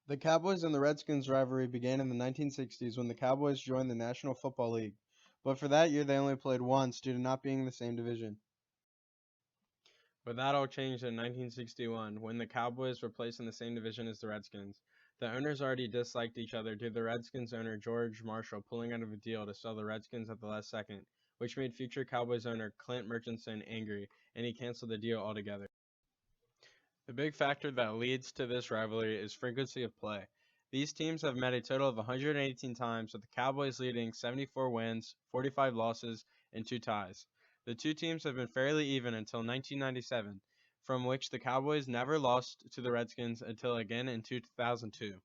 The Cowboys and the Redskins rivalry began in the 1960s when the Cowboys joined the National Football League, but for that year they only played once due to not being in the same division. But that all changed in 1961 when the Cowboys were placed in the same division as the Redskins. The owners already disliked each other due to the Redskins owner George Marshall pulling out of a deal to sell the Redskins at the last second, which made future Cowboys owner Clint Murchison angry, and he canceled the deal altogether. The big factor that leads to this rivalry is frequency of play. These teams have met a total of 118 times, with the Cowboys leading 74 wins, 45 losses, and 2 ties. The two teams have been fairly even until 1997, from which the Cowboys never lost to the Redskins until again in 2002.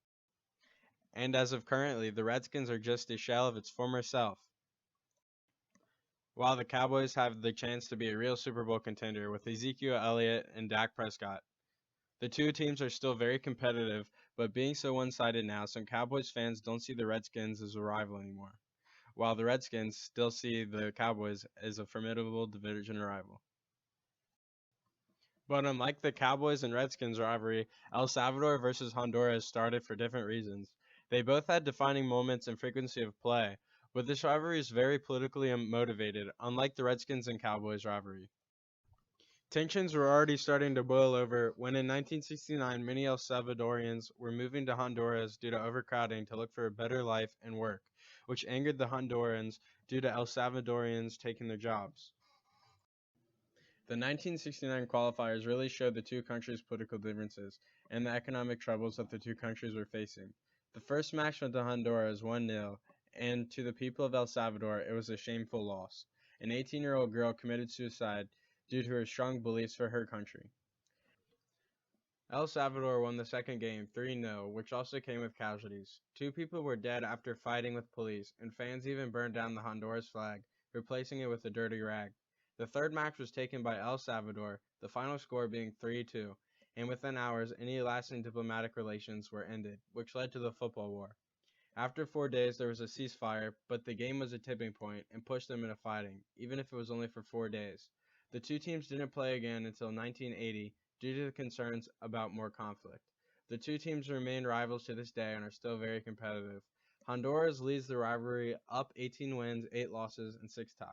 And as of currently, the Redskins are just a shell of its former self, while the Cowboys have the chance to be a real Super Bowl contender with Ezekiel Elliott and Dak Prescott. The two teams are still very competitive, but being so one sided now, some Cowboys fans don't see the Redskins as a rival anymore, while the Redskins still see the Cowboys as a formidable division rival. But unlike the Cowboys and Redskins rivalry, El Salvador versus Honduras started for different reasons. They both had defining moments and frequency of play, but this rivalry is very politically motivated, unlike the Redskins and Cowboys rivalry. Tensions were already starting to boil over when in 1969 many El Salvadorians were moving to Honduras due to overcrowding to look for a better life and work, which angered the Hondurans due to El Salvadorians taking their jobs. The 1969 qualifiers really showed the two countries' political differences and the economic troubles that the two countries were facing. The first match went to Honduras 1-0, and to the people of El Salvador it was a shameful loss. An 18-year-old girl committed suicide due to her strong beliefs for her country. El Salvador won the second game 3-0, which also came with casualties. Two people were dead after fighting with police, and fans even burned down the Honduras flag, replacing it with a dirty rag. The third match was taken by El Salvador, the final score being 3-2, and within hours any lasting diplomatic relations were ended, which led to the football war. After 4 days there was a ceasefire, but the game was a tipping point and pushed them into fighting, even if it was only for 4 days. The two teams didn't play again until 1980 due to the concerns about more conflict. The two teams remain rivals to this day and are still very competitive. Honduras leads the rivalry up 18 wins, 8 losses, and 6 ties.